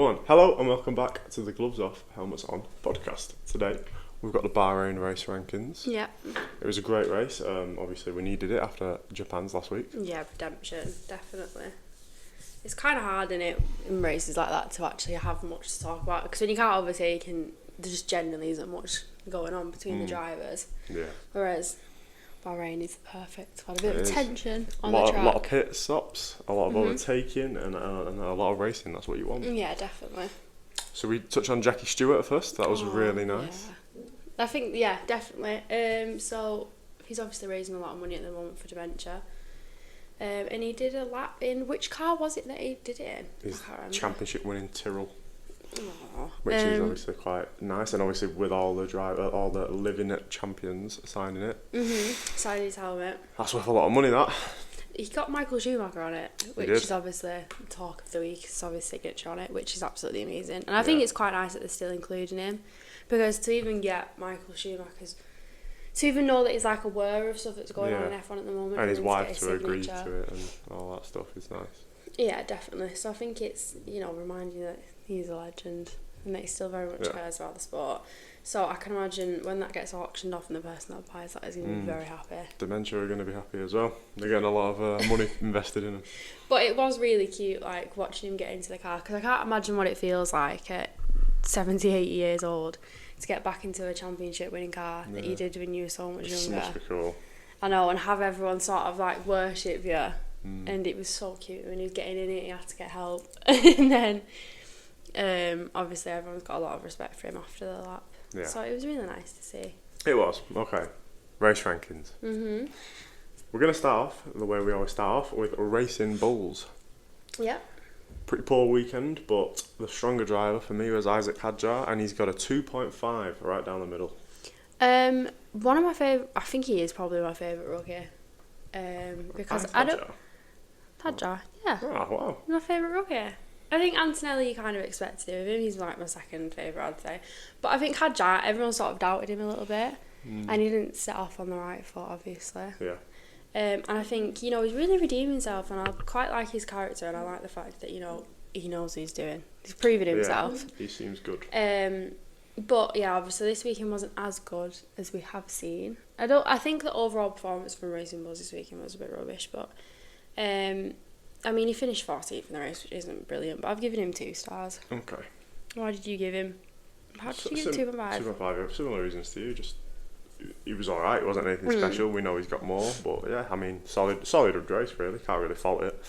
Hello and welcome back to the Gloves Off, Helmets On podcast. Today we've got the Bahrain race rankings. Yeah. It was a great race. Obviously we needed it after Japan's last week. Yeah, redemption, definitely. It's kind of hard in races like that to actually have much to talk about, because when you can't overtake and there just generally isn't much going on between the drivers. Yeah. Whereas Bahrain is perfect. Had a bit of tension on the track. A lot of pit stops, a lot of overtaking and a lot of racing. That's what you want. Yeah, definitely. So we touch on Jackie Stewart first. That was really nice. Yeah. I think, definitely. So he's obviously raising a lot of money at the moment for dementia. And he did a lap in, which car was it that he did it in? His championship winning Tyrrell. Aww. Which is obviously quite nice, and obviously with all the living champions signing it. Signing his helmet. That's worth a lot of money, that. He got Michael Schumacher on it, which is obviously talk of the week. It's his signature on it, which is absolutely amazing. And I think it's quite nice that they're still including him, because to even get Michael Schumacher's, to even know that he's like aware of stuff that's going on in F1 at the moment, and his wife to agree signature to it and all that stuff is nice. Yeah, definitely. So I think it's, reminding that he's a legend and that he still very much cares about the sport. So I can imagine when that gets auctioned off and the person that buys that is going to be very happy. Dementia are going to be happy as well. They're getting a lot of money invested in them. But it was really cute, like, watching him get into the car, because I can't imagine what it feels like at 70, 80 years old to get back into a championship winning car that you did when you were so much younger. It must be cool. I know, and have everyone sort of like worship you. And it was so cute when he was getting in it, he had to get help. And then obviously everyone's got a lot of respect for him after the lap. Yeah. So it was really nice to see. It was. Okay. Race rankings. We're going to start off the way we always start off, with Racing Bulls. Yeah. Pretty poor weekend, but the stronger driver for me was Isaac Hadjar, and he's got a 2.5 right down the middle. One of my favourite, I think he is probably my favourite rookie. Because Hadjar, yeah. Oh, wow. My favourite rookie. I think Antonelli you kind of expect to do with him. He's like my second favourite, I'd say. But I think Hadjar, everyone sort of doubted him a little bit. And he didn't set off on the right foot, obviously. Yeah. And I think, he's really redeemed himself, and I quite like his character, and I like the fact that, he knows what he's doing. He's proven himself. Yeah, he seems good. But yeah, obviously this weekend wasn't as good as we have seen. I think the overall performance from Racing Bulls this weekend was a bit rubbish, but he finished 14th in the race, which isn't brilliant, but I've given him 2 stars. Okay. Why did you give him? How did you give 2.5? 2.5, similar reasons to you, just he was alright, it wasn't anything special. We know he's got more, but yeah, solid race really, can't really fault it.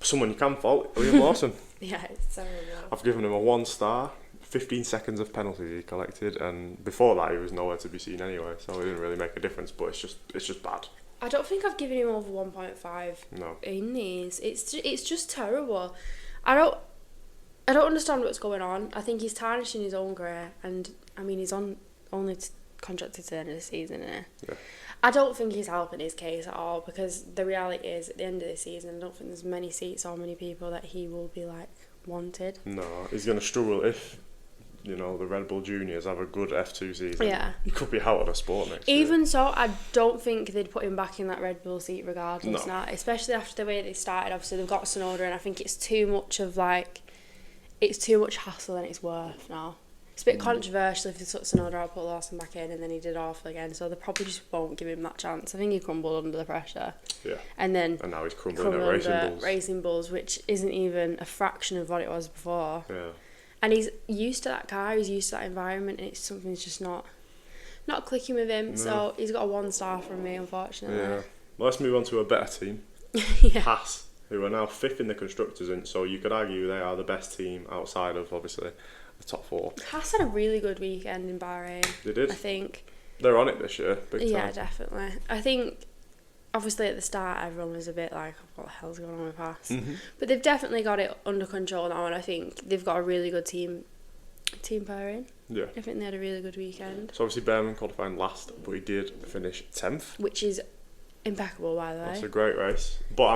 Someone you can fault, Liam Lawson. Yeah, it's terrible. I've given him a 1 star. 15 seconds of penalties he collected, and before that he was nowhere to be seen anyway, so it didn't really make a difference, but it's just bad. I don't think I've given him over 1.5 no. in these. It's just terrible. I don't understand what's going on. I think he's tarnishing his own career, and he's only contracted to the end of the season, isn't he? Yeah. I don't think he's helping his case at all, because the reality is at the end of the season I don't think there's many seats or many people that he will be like wanted. No, he's going to struggle if the Red Bull Juniors have a good F2 season. Yeah. He could be out of the sport next year. Even so, I don't think they'd put him back in that Red Bull seat regardless No. now, especially after the way they started. Obviously they've got Sonoda, and I think it's too much hassle than it's worth now. It's a bit controversial if they took Sonoda out, put Lawson back in, and then he did awful again, so they probably just won't give him that chance. I think he crumbled under the pressure. Yeah. And now he's crumbling at Racing Bulls, which isn't even a fraction of what it was before. Yeah. And he's used to that car, he's used to that environment, and it's something that's just not clicking with him. No. So he's got a 1 star from me, unfortunately. Yeah. Well, let's move on to a better team. Yeah. Haas, who are now 5th in the Constructors, and so you could argue they are the best team outside of, obviously, the top 4. Haas had a really good weekend in Bahrain. They did. I think. They're on it this year, big time. Yeah, definitely. I think, obviously at the start everyone was a bit like, what the hell's going on with Haas? But they've definitely got it under control now, and I think they've got a really good team pairing. Yeah. I think they had a really good weekend. So obviously Behrman qualifying last, but he did finish 10th. Which is impeccable, by the way. That's a great race. But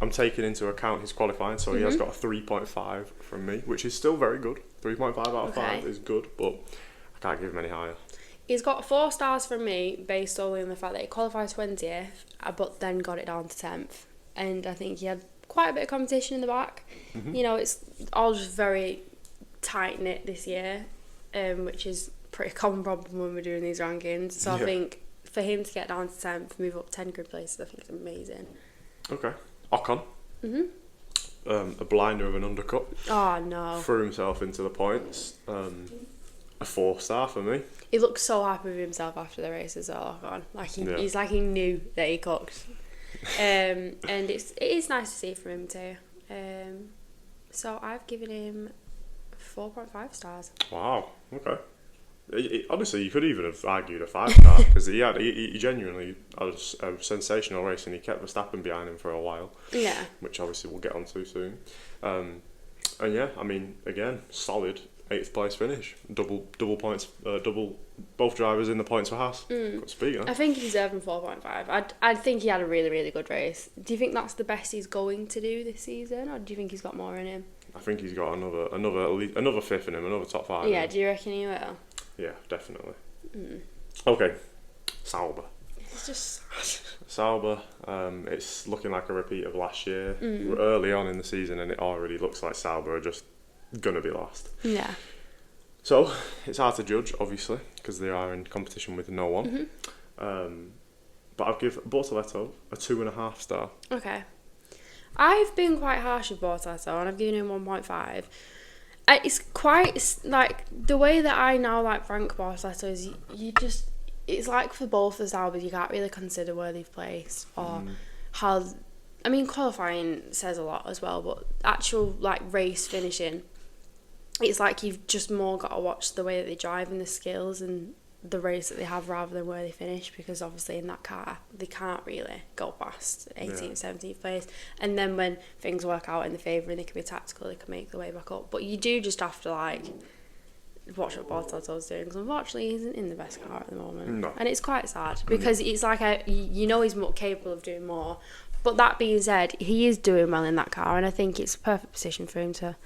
I'm taking into account his qualifying, so he has got a 3.5 from me, which is still very good. 3.5 out of 5 is good, but I can't give him any higher. He's got 4 stars from me based solely on the fact that he qualified 20th, but then got it down to 10th. And I think he had quite a bit of competition in the back. Mm-hmm. You know, it's all just very tight knit this year, which is pretty common problem when we're doing these rankings. So I think for him to get down to 10th, move up 10 grid places, I think it's amazing. Okay. Ocon. A blinder of an undercut. Oh no. Threw himself into the points. A 4-star for me. He looked so happy with himself after the race as well, Ocon. Like he's like he knew that he cooked. And it is nice to see from him too. So I've given him 4.5 stars. Wow. Okay. Honestly, you could even have argued a 5-star because he genuinely had a sensational race and he kept Verstappen behind him for a while. Yeah. Which obviously we'll get onto soon. And yeah, I mean, again, solid 8th place finish. Double points. Both drivers in the points for Haas. Got to speak, huh? I think he deserved 4.5. I think he had a really, really good race. Do you think that's the best he's going to do this season, or do you think he's got more in him? I think he's got another fifth in him, another top 5. Yeah, do you reckon he will? Yeah, definitely. Okay, Sauber. It's just Sauber. It's looking like a repeat of last year. We're early on in the season, and it already looks like Sauber are just gonna be lost. Yeah. So it's hard to judge, obviously, because they are in competition with no one. But I'll give Bortoleto a 2.5 star. Okay. I've been quite harsh with Bortoleto, and I've given him 1.5. It's quite like the way that I now like Frank Bortoleto is you just, it's like for both the Saubers you can't really consider where they've placed or how. I mean, qualifying says a lot as well, but actual like race finishing, it's like you've just more got to watch the way that they drive and the skills and the race that they have rather than where they finish, because obviously in that car they can't really go past 18th, 17th place, and then when things work out in the favour and they can be tactical, they can make the way back up. But you do just have to like watch what Bortoleto's doing, because unfortunately he isn't in the best car at the moment, and it's quite sad because it's like you know he's more capable of doing more. But that being said, he is doing well in that car, and I think it's a perfect position for him to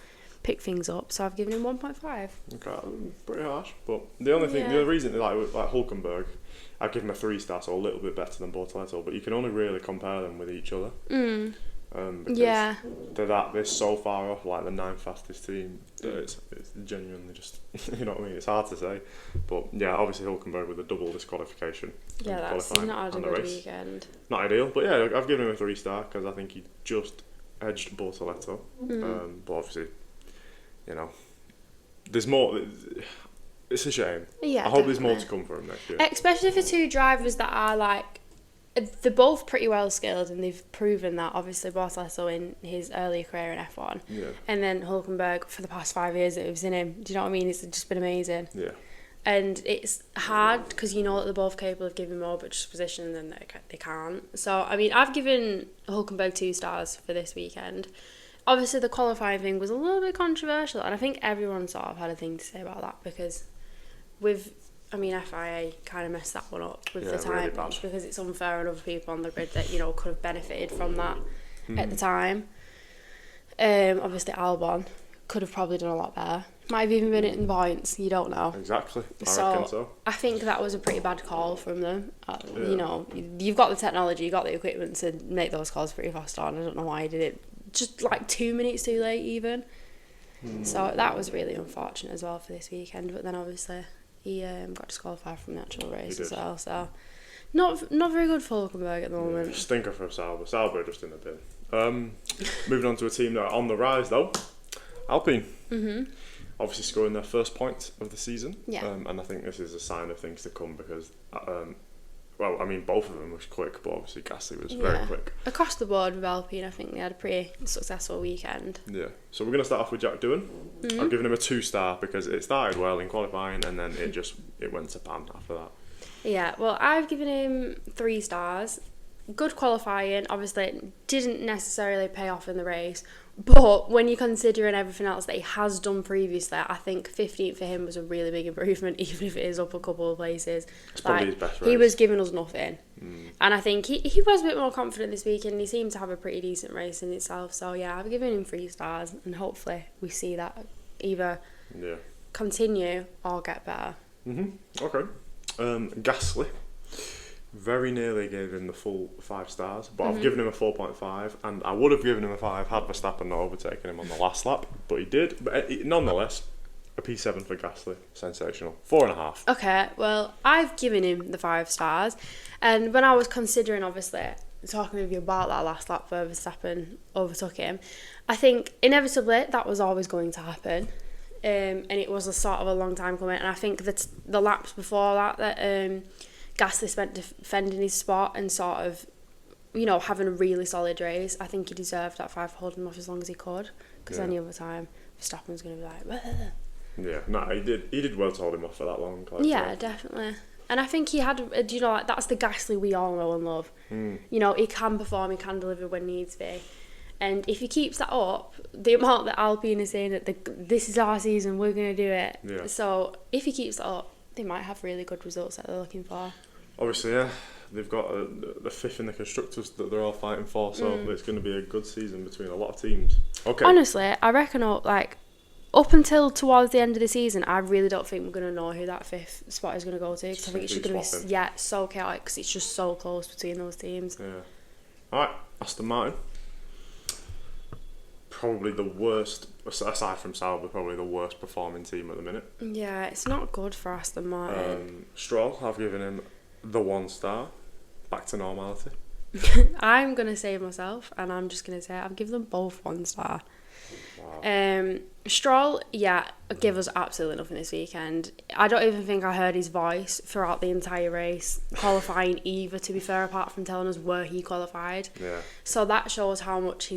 pick things up. So I've given him 1.5. Okay, pretty harsh. But the only thing, the other reason, like Hulkenberg, I'd give him a 3-star, so a little bit better than Bortoleto. But you can only really compare them with each other. Because they're so far off, like the 9th fastest team. That it's genuinely just, you know what I mean. It's hard to say, but yeah, obviously Hulkenberg with a double disqualification. Yeah, that's not had a good weekend. Not ideal, but yeah, I've given him a 3-star because I think he just edged Bortoleto. But obviously, you know, there's more. It's a shame. Yeah, I hope there's more to come for him next year. Especially for two drivers that are like, they're both pretty well skilled, and they've proven that. Obviously, Bortoleto in his earlier career in F1, and then Hulkenberg for the past 5 years that it was in him. Do you know what I mean? It's just been amazing. Yeah. And it's hard because you know that they're both capable of giving more, but just positioning them they can't. So I mean, I've given Hulkenberg 2 stars for this weekend. Obviously, the qualifying thing was a little bit controversial, and I think everyone sort of had a thing to say about that because FIA kind of messed that one up with the time really because it's unfair on other people on the grid that, you know, could have benefited from that at the time. Obviously, Albon could have probably done a lot better. Might have even been in the points, you don't know. Exactly, I reckon so. I think that was a pretty bad call from them. You know, you've got the technology, you've got the equipment to make those calls pretty fast on. I don't know why he did it just like 2 minutes too late even. So that was really unfortunate as well for this weekend. But then obviously he got disqualified from the actual race as well. So not very good for Hulkenberg at the moment. Stinker for Sauber. Sauber just in the bin. Moving on to a team that are on the rise though, Alpine. Obviously scoring their first point of the season. And I think this is a sign of things to come because both of them was quick, but obviously Gasly was very quick. Across the board with Alpine, I think they had a pretty successful weekend. Yeah. So we're going to start off with Jack Doohan. I've given him a 2-star because it started well in qualifying and then it went to pan after that. Yeah, well, I've given him 3 stars. Good qualifying, obviously it didn't necessarily pay off in the race, but when you're considering everything else that he has done previously, I think 15th for him was a really big improvement, even if it is up a couple of places. It's probably his best race. He was giving us nothing. And I think he was a bit more confident this week, and he seemed to have a pretty decent race in itself. So yeah, I've given him 3 stars, and hopefully we see that either continue or get better. Okay. Gasly. very nearly gave him the full 5 stars, but I've given him a 4.5, and I would have given him a 5 had Verstappen not overtaken him on the last lap, but he did. But nonetheless, a P7 for Gasly, sensational. 4.5. Okay, well, I've given him the 5 stars, and when I was considering, obviously, talking with you about that last lap where Verstappen overtook him, I think inevitably that was always going to happen. And it was a sort of a long time coming, and I think that the laps before that Gasly spent defending his spot and sort of, having a really solid race. I think he deserved that 5 for holding him off as long as he could, because any other time Verstappen was going to be like, bleh. Yeah, no, he did well to hold him off for that long. Yeah, definitely. And I think he had, that's the Gasly we all know and love. He can perform, he can deliver when needs be. And if he keeps that up, the amount that Alpine is saying that this is our season, we're going to do it. Yeah. So if he keeps that up, they might have really good results that they're looking for. Obviously, yeah, they've got the 5th in the constructors that they're all fighting for, so it's going to be a good season between a lot of teams. Okay. Honestly, I reckon up until towards the end of the season, I really don't think we're going to know who that 5th spot is going to go to, because I think it's just going to be so chaotic, because it's just so close between those teams. Yeah. Alright, Aston Martin. Probably the worst, aside from Sauber, probably the worst performing team at the minute. Yeah, it's not good for Aston Martin. Stroll, I've given him the 1 star. Back to normality. I'm going to save myself, and I'm just going to say I've given them both 1 star. Wow. Stroll, give us absolutely nothing this weekend. I don't even think I heard his voice throughout the entire race, qualifying either, to be fair, apart from telling us where he qualified. Yeah. So that shows how much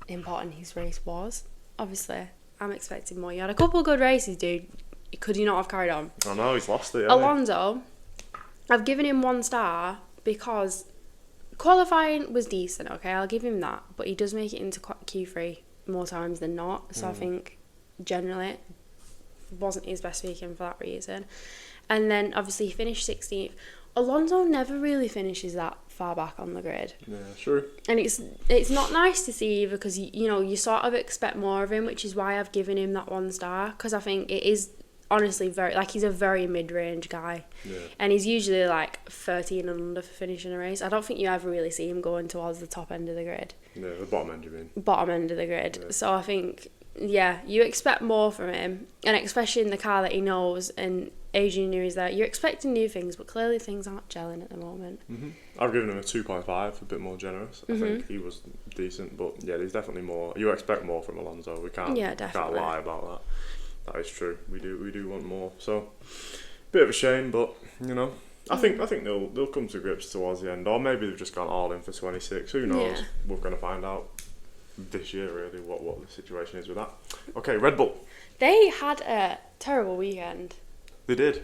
important his race was. Obviously, I'm expecting more. You had a couple of good races, dude. Could you not have carried on? I know, he's lost it. Alonso, I've given him 1 star because qualifying was decent, okay? I'll give him that. But he does make it into Q3 more times than not. So I think generally wasn't his best weekend for that reason. And then obviously he finished 16th. Alonso never really finishes that far back on the grid. Yeah, sure. And it's not nice to see either, because you sort of expect more of him, which is why I've given him that 1 star, because I think it is honestly very, he's a very mid-range guy. Yeah. And he's usually 13 and under for finishing a race. I don't think you ever really see him going towards the top end of the grid. Yeah, the bottom end, you mean? Bottom end of the grid. Yeah. So I think, you expect more from him, and especially in the car that he knows, and Adrian Newey is there. You're expecting new things, but clearly things aren't gelling at the moment. I've given him a 2.5, a bit more generous. I think he was decent, but there's definitely more. You expect more from Alonso. We can't lie about that. That is true. We do want more. So, bit of a shame, but I think they'll come to grips towards the end, or maybe they've just gone all in for 26. Who knows? Yeah. We're going to find out this year really what the situation is with that. Okay, Red Bull. They had a terrible weekend. They did.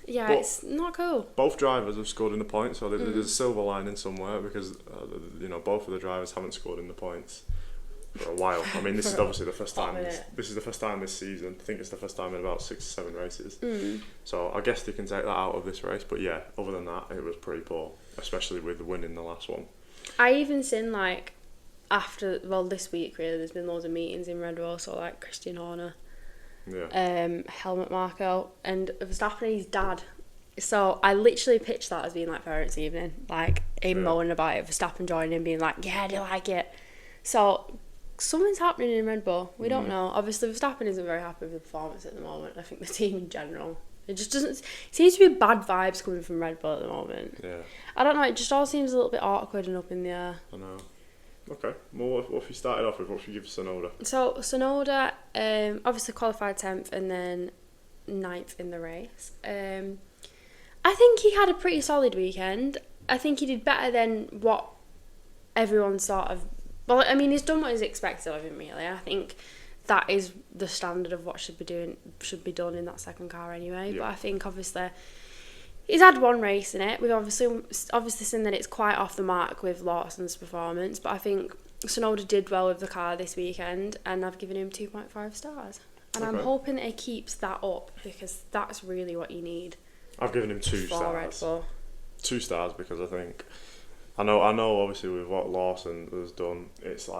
Yeah, but it's not cool. Both drivers have scored in the points, so there's a silver lining somewhere, because both of the drivers haven't scored in the points for a while. I mean, this is obviously the first time. This is the first time this season. I think it's the first time in about 6 or 7 races. So I guess they can take that out of this race. But other than that, it was pretty poor, especially with winning the last one. I even seen this week really, there's been loads of meetings in Red Bull, so Christian Horner. Yeah. Helmut Marko and Verstappen and his dad. So I literally pitched that as being parents' evening, him moaning about it, Verstappen joining him, being yeah, do you like it? So something's happening in Red Bull. We don't know. Obviously, Verstappen isn't very happy with the performance at the moment. I think the team in general, it just doesn't seems to be bad vibes coming from Red Bull at the moment. Yeah. I don't know. It just all seems a little bit awkward and up in the air. I know. Okay, well, what if you started off with? What should you give Tsunoda? So, Tsunoda obviously qualified 10th and then 9th in the race. I think he had a pretty solid weekend. I think he did better than what everyone sort of... Well, I mean, he's done what is expected of him, really. I think that is the standard of what should be done in that second car anyway. Yeah. But I think, obviously... He's had 1 race in it. We've obviously seen that it's quite off the mark with Lawson's performance, but I think Tsunoda did well with the car this weekend, and I've given him 2.5 stars. And I'm hoping that he keeps that up, because that's really what you need. I've given him 2 stars. 2 stars because I think I know obviously with what Lawson has done, it's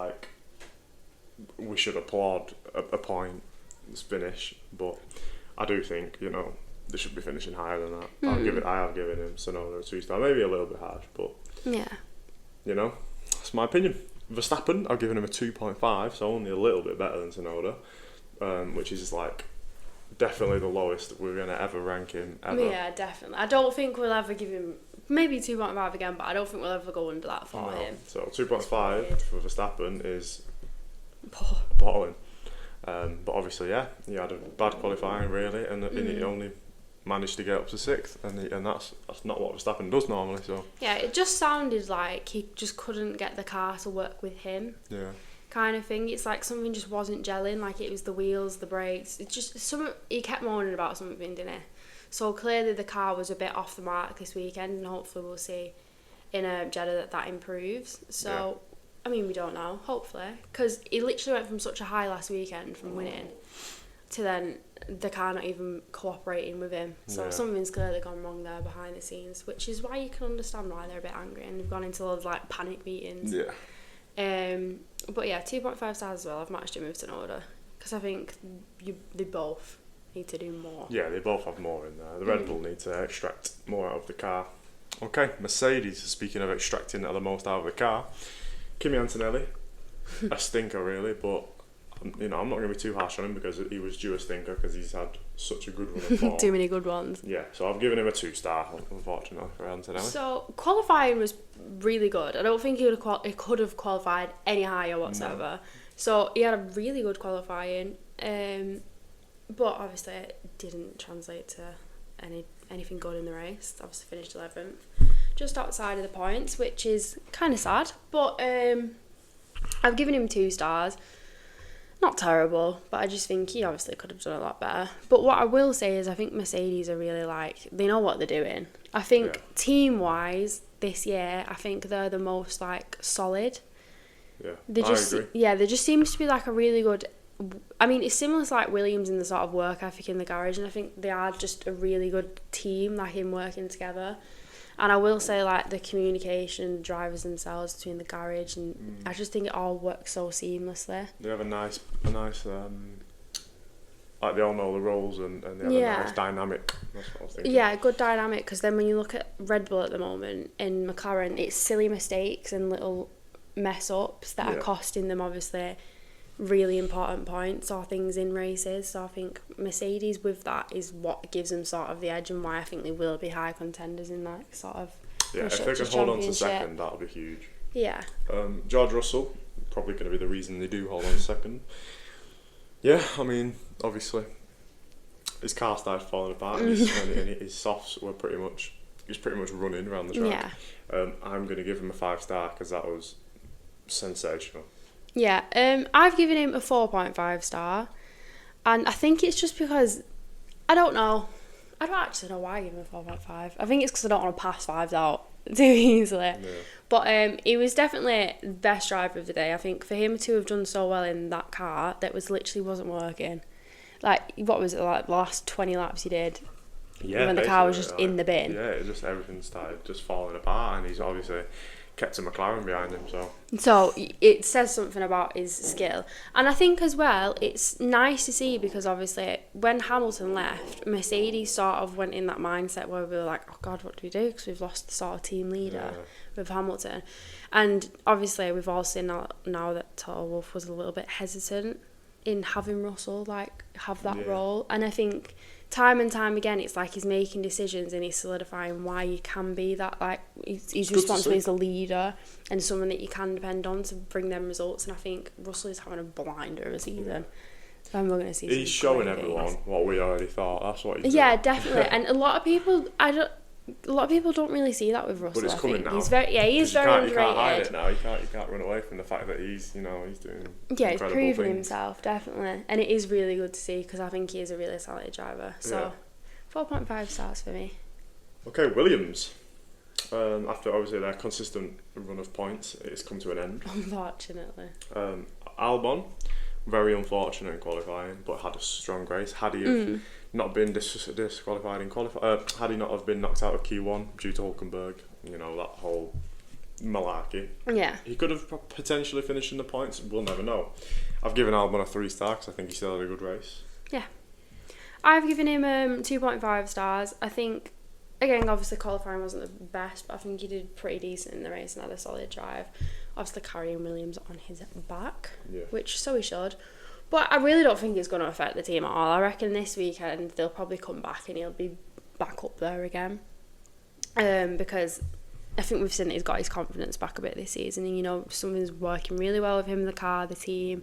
we should applaud a points finish, but I do think they should be finishing higher than that. I have given him Tsunoda a 2-star, maybe a little bit harsh, but you know, that's my opinion. Verstappen, I've given him a 2.5, so only a little bit better than Tsunoda, which is like definitely the lowest we're gonna ever rank him ever. Yeah, definitely. I don't think we'll ever give him maybe 2.5 again, but I don't think we'll ever go under that for him. So 2.5 for Verstappen is appalling. But obviously, he had a bad qualifying really, and he only managed to get up to 6th, and that's not what Verstappen does normally. So yeah, it just sounded like he just couldn't get the car to work with him. Yeah. Kind of thing. It's like something just wasn't gelling. Like it was the wheels, the brakes. It's just he kept moaning about something, didn't he? So clearly the car was a bit off the mark this weekend, and hopefully we'll see in Jeddah that improves. So. Yeah. I mean, we don't know, hopefully, because he literally went from such a high last weekend from winning to then the car not even cooperating with him. So something's clearly gone wrong there behind the scenes, which is why you can understand why they're a bit angry and they've gone into those like panic meetings. Yeah. But yeah, 2.5 stars as well. I've managed to move to an order because I think they both need to do more. Yeah, they both have more in there. The Red Bull need to extract more out of the car. Okay, Mercedes, speaking of extracting the most out of the car, Kimi Antonelli, a stinker really, but I'm not going to be too harsh on him because he was due a stinker because he's had such a good run of form. Too many good ones. Yeah, so I've given him a 2-star, unfortunately, for Antonelli. So qualifying was really good. I don't think he could have qualified any higher whatsoever. No. So he had a really good qualifying, but obviously it didn't translate to anything good in the race. Obviously finished 11th. Just outside of the points, which is kind of sad. But I've given him 2 stars. Not terrible, but I just think he obviously could have done a lot better. But what I will say is I think Mercedes are really they know what they're doing. I think team-wise this year, I think they're the most solid. Yeah, I agree. Yeah, there just seems to be a really good... I mean, it's similar to Williams in the sort of work ethic in the garage, and I think they are just a really good team, in working together. And I will say, the communication, drivers themselves between the garage, and I just think it all works so seamlessly. They have a nice, they all know the roles, and they have a nice dynamic. That's what I was thinking. Yeah, good dynamic, because then when you look at Red Bull at the moment, in McLaren, it's silly mistakes and little mess-ups that are costing them, obviously, really important points or things in races. So I think Mercedes with that is what gives them sort of the edge, and why I think they will be high contenders in that sort of if they can hold on to second, that'll be huge. Yeah. George Russell, probably going to be the reason they do hold on to second. Yeah, I mean, obviously his car started falling apart and his softs were pretty much running around the track. Yeah. I'm going to give him a 5-star because that was sensational. Yeah, I've given him a 4.5 star, and I think it's just because, I don't actually know why I give him a 4.5. I think it's because I don't want to pass 5s out too easily. Yeah. But he was definitely the best driver of the day. I think for him to have done so well in that car that literally wasn't working. What was it, the last 20 laps he did? Yeah, when the car was just in the bin. Yeah, everything started just falling apart, and he's obviously kept a McLaren behind him, so it says something about his skill. And I think as well it's nice to see, because obviously when Hamilton left, Mercedes sort of went in that mindset where we were like, oh god, what do we do, because we've lost the sort of team leader with Hamilton. And obviously we've all seen now that Toto Wolff was a little bit hesitant in having Russell have that role, and I think time and time again, it's he's making decisions and he's solidifying why he can be that, he's responsible as a leader and someone that you can depend on to bring them results. And I think Russell is having a blinder of a season. So we're going to see. He's showing everyone what we already thought. That's what he's doing. Yeah, definitely. And a lot of people don't really see that with Russell. But it's coming now. He's very underrated. You can't hide it now. You can't run away from the fact that he's doing he's proven himself, definitely, and it is really good to see, because I think he is a really solid driver. So 4.5 stars for me. Okay, Williams. After obviously their consistent run of points, it's come to an end. Unfortunately. Albon, very unfortunate in qualifying, but had a strong race. Had he not been disqualified in had he not have been knocked out of Q1 due to Hulkenberg, that whole malarkey. Yeah. He could have potentially finished in the points. We'll never know. I've given Albon a 3-star because I think he still had a good race. Yeah. I've given him 2.5 stars. I think, again, obviously qualifying wasn't the best, but I think he did pretty decent in the race and had a solid drive. Obviously carrying Williams on his back, which so he should. But I really don't think it's going to affect the team at all. I reckon this weekend they'll probably come back and he'll be back up there again. Because I think we've seen that he's got his confidence back a bit this season. And, you know, something's working really well with him, the car, the team,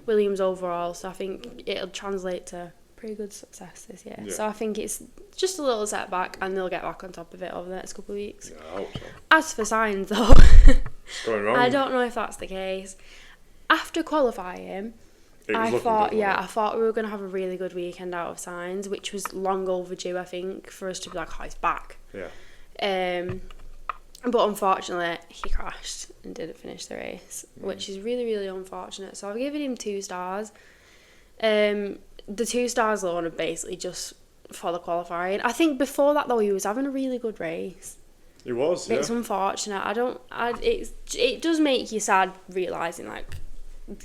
Williams overall. So I think it'll translate to pretty good success this year. Yeah. So I think it's just a little setback and they'll get back on top of it over the next couple of weeks. Yeah, I hope so. As for Sainz, though, going wrong. I don't know if that's the case. After qualifying, I thought we were going to have a really good weekend out of Sainz, which was long overdue, I think, for us to be like, oh, he's back. Yeah. But unfortunately, he crashed and didn't finish the race, which is really, really unfortunate. So I've given him 2 stars. The 2 stars alone are basically just for the qualifying. I think before that, though, he was having a really good race. It was, yeah. It's unfortunate. It does make you sad realising, like,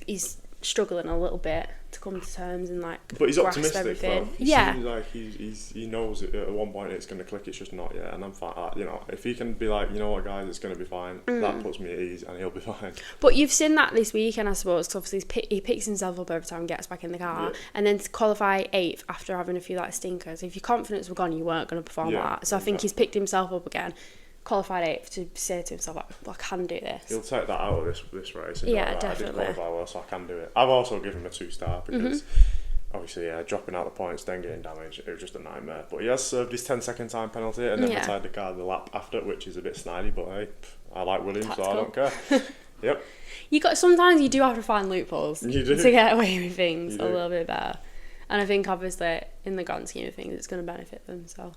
he's struggling a little bit to come to terms and like but he's grasp optimistic everything. though. He seems like he knows it at one point it's going to click, it's just not yet, and I'm fine. You know, if he can be like, you know what guys, it's going to be fine, that puts me at ease and he'll be fine. But you've seen that this weekend, I suppose, because obviously he picks himself up every time he gets back in the car, and then to qualify 8th after having a few like stinkers, if your confidence were gone you weren't going to perform like that. So I think he's picked himself up again, qualified 8th, to say to himself, like, well, I can do this. He'll take that out of this race. And definitely. I did qualify well, so I can do it. I've also given him a 2-star because obviously, dropping out the points, then getting damaged, it was just a nightmare. But he has served his 10-second time penalty and then retired the car the lap after, which is a bit snidey, but hey, I like Williams, so I don't care. Yep. Sometimes you do have to find loopholes to get away with things a little bit better. And I think, obviously, in the grand scheme of things, it's going to benefit them, so...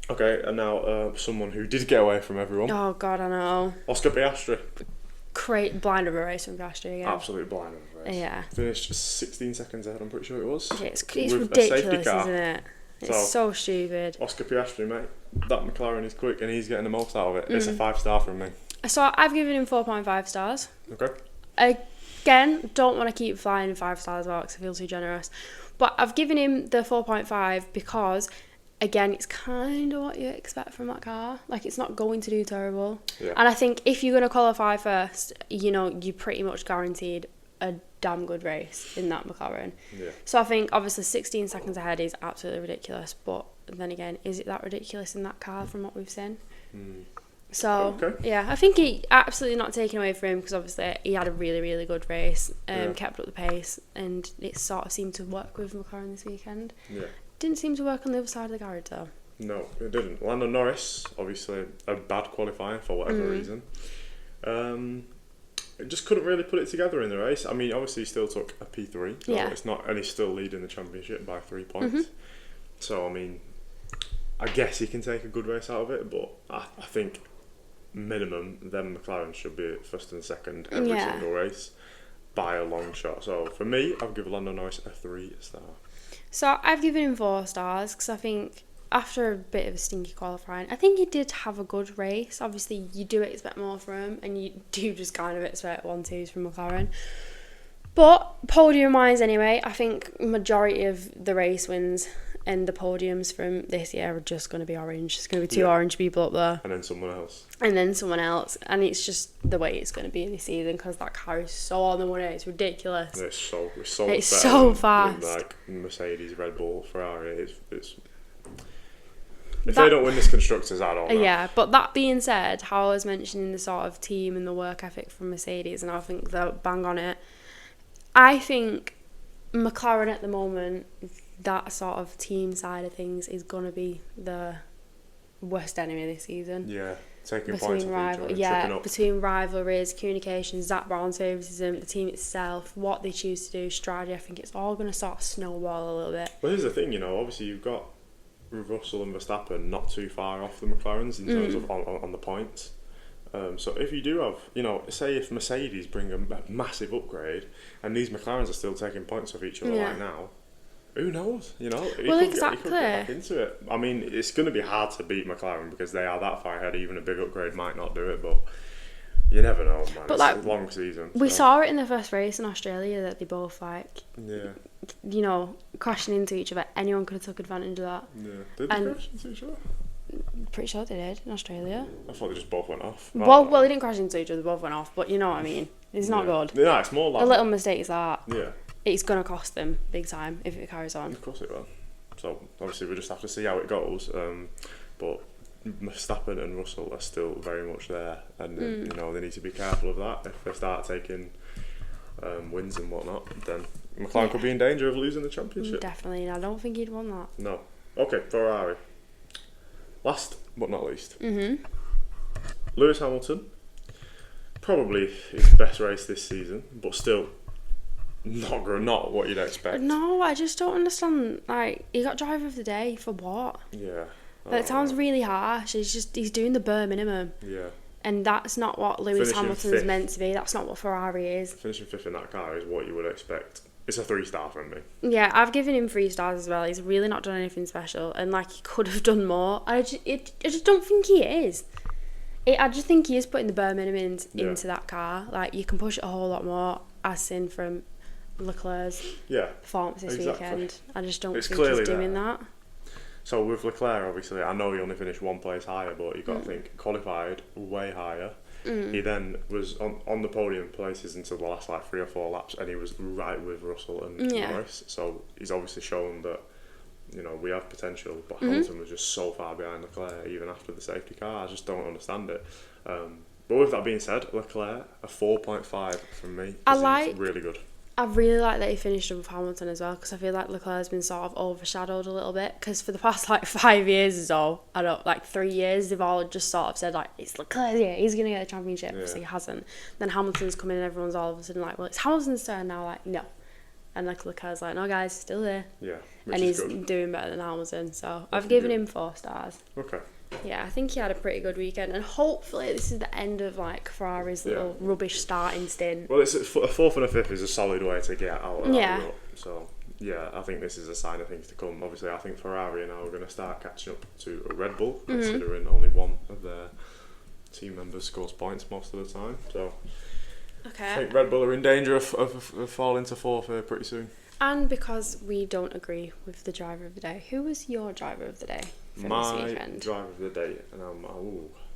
Okay, and now someone who did get away from everyone. Oh, God, I know. Oscar Piastri. Blind of a race from Piastri again. Absolutely blind of a race. Yeah. Finished 16 seconds ahead, I'm pretty sure it was. Yeah, it's ridiculous, isn't it? It's so stupid. Oscar Piastri, mate. That McLaren is quick and he's getting the most out of it. It's a 5-star from me. So I've given him 4.5 stars. Okay. Again, don't want to keep flying 5 stars out because I feel too generous. But I've given him the 4.5 because... Again, it's kind of what you expect from that car. Like, it's not going to do terrible. Yeah. And I think if you're going to qualify first, you know, you're pretty much guaranteed a damn good race in that McLaren. Yeah. So I think, obviously, 16 seconds ahead is absolutely ridiculous. But then again, is it that ridiculous in that car from what we've seen? So, yeah, I think he absolutely not taken away from him because, obviously, he had a really, really good race, kept up the pace, and it sort of seemed to work with McLaren this weekend. Yeah. Didn't seem to work on the other side of the garage though. No, it didn't. Lando Norris, obviously a bad qualifying for whatever reason. Just couldn't really put it together in the race. I mean, obviously he still took a P3. So it's not, and he's still leading the championship by 3 points. So, I mean, I guess he can take a good race out of it, but I think minimum, then McLaren should be first and second every single race by a long shot. So, for me, I'll give Lando Norris a 3-star. So I've given him 4 stars because I think after a bit of a stinky qualifying, I think he did have a good race. Obviously, you do expect more from him and you do just kind of expect 1-2s from McLaren. But podium-wise anyway, I think majority of the race wins and the podiums from this year are just going to be orange. It's going to be 2 orange people up there. And then someone else. And it's just the way it's going to be this season because that car is so on the money. It's ridiculous. It's so fast. Like Mercedes, Red Bull, Ferrari. If they don't win this Constructors, I don't know. Yeah, but that being said, how I was mentioning the sort of team and the work ethic from Mercedes, and I think they're bang on it. I think McLaren at the moment, that sort of team side of things is going to be the worst enemy this season. Yeah, taking points off each other, between rivalries, communications, Zach Brown's favouritism, the team itself, what they choose to do, strategy, I think it's all going to sort of snowball a little bit. Well, here's the thing, obviously you've got Russell and Verstappen not too far off the McLarens in terms of on the points. So if you do have, say if Mercedes bring a massive upgrade and these McLarens are still taking points off each other right now, who knows? He could get back into it. I mean, it's going to be hard to beat McLaren because they are that far ahead. Even a big upgrade might not do it, but You never know, man. But it's like, a long season. We saw it in the first race in Australia that they both crashing into each other. Anyone could have took advantage of that. Yeah. Did they crash into each other? Pretty sure they did in Australia. I thought they just both went off. Well, they didn't crash into each other. They both went off. But you know what I mean. It's not good. No, it's more like a little mistake is that. Yeah. It's gonna cost them big time if it carries on. Of course it will. So obviously we just have to see how it goes. But Verstappen and Russell are still very much there, and they need to be careful of that. If they start taking wins and whatnot, then McLaren could be in danger of losing the championship. Definitely, and I don't think he'd won that. No. Okay, Ferrari. Last but not least, Lewis Hamilton. Probably his best race this season, but still not what you'd expect. No, I just don't understand. Like, he got driver of the day for what? Yeah. That sounds really harsh. He's doing the bare minimum. Yeah. And that's not what Lewis Hamilton's meant to be. That's not what Ferrari is. Finishing fifth in that car is what you would expect. It's a 3-star from me. Yeah, I've given him 3 stars as well. He's really not done anything special, and like he could have done more. I just don't think he is. I just think he is putting the bare minimum into that car. Like, you can push it a whole lot more, as seen from Leclerc's performance this weekend. I just don't think he's doing that. So with Leclerc, obviously, I know he only finished 1 place higher, but you got to think qualified way higher. He then was on the podium places until the last 3 or 4 laps, and he was right with Russell and Norris. So he's obviously shown that we have potential, but Hamilton was just so far behind Leclerc even after the safety car. I just don't understand it. But with that being said, Leclerc, a 4.5 from me. He's really good. I really like that he finished with Hamilton as well, because I feel like Leclerc's been sort of overshadowed a little bit, because for the past 5 years or so, 3 years, they've all just sort of said it's Leclerc, he's going to get the championship, so he hasn't. Then Hamilton's come in and everyone's all of a sudden well, it's Hamilton's turn now, no. And Leclerc's no guys, still there. Yeah, and he's doing better than Hamilton, so I've given him 4 stars. Okay. Yeah, I think he had a pretty good weekend, and hopefully this is the end of Ferrari's little rubbish starting stint. Well, it's a 4th and a 5th is a solid way to get out of that rut. So I think this is a sign of things to come. Obviously, I think Ferrari now are going to start catching up to a Red Bull, considering only one of their team members scores points most of the time. So I think Red Bull are in danger of falling to 4th pretty soon. And because we don't agree with the driver of the day, who was your driver of the day for this weekend? My driver of the day, and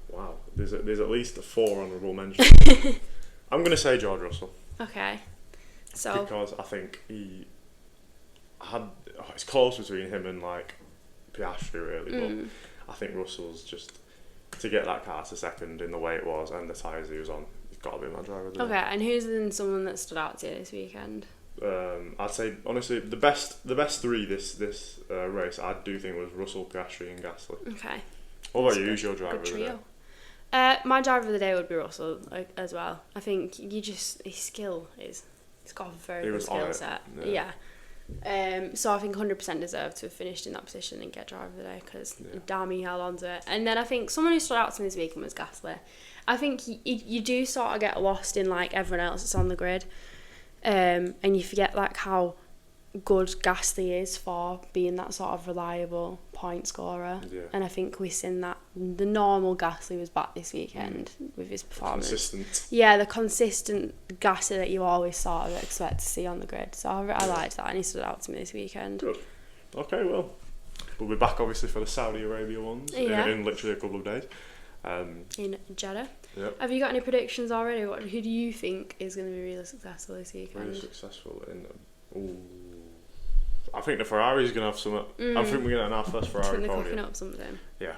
wow, there's at least 4 honourable mentions. I'm going to say George Russell. Okay, so because I think he had it's close between him and Piastri really, but I think Russell's just to get that car to second in the way it was and the tyres he was on. He's got to be my driver of the day. Okay, and who's then someone that stood out to you this weekend? I'd say honestly the best 3 this race I do think was Russell, Piastri and Gasly. Okay. What about you? Who's your driver of the day? My driver of the day would be Russell as well. I think his skill he's got a very good skill set. Yeah. So I think 100% deserved to have finished in that position and get driver of the day, because damn, he held on to it. And then I think someone who stood out to me this weekend was Gasly. I think you do sort of get lost in everyone else that's on the grid. And you forget how good Gasly is for being that sort of reliable point scorer. Yeah. And I think we've seen that the normal Gasly was back this weekend with his performance. Consistent. Yeah, the consistent Gasly that you always sort of expect to see on the grid. So I liked that, and he stood out to me this weekend. Good. Okay, well, we'll be back obviously for the Saudi Arabia ones in literally a couple of days. In Jeddah. Yep. Have you got any predictions already? Who do you think is going to be really successful this weekend? Really successful I think the Ferrari's going to have some. I think we're going to have our first Ferrari podium. They're cooking up something. Yeah.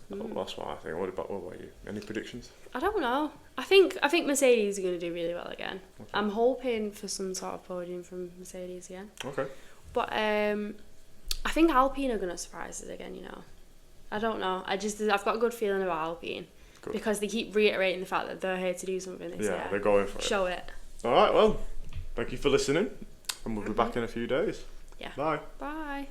That's what I think. What about you? Any predictions? I don't know. I think Mercedes are going to do really well again. Okay. I'm hoping for some sort of podium from Mercedes again. Okay. But I think Alpine are going to surprise us again. I don't know. I've got a good feeling about Alpine. Good. Because they keep reiterating the fact that they're here to do something this year. Yeah, they're going for it. Show it. All right, well, thank you for listening, and we'll be back in a few days. Yeah. Bye. Bye.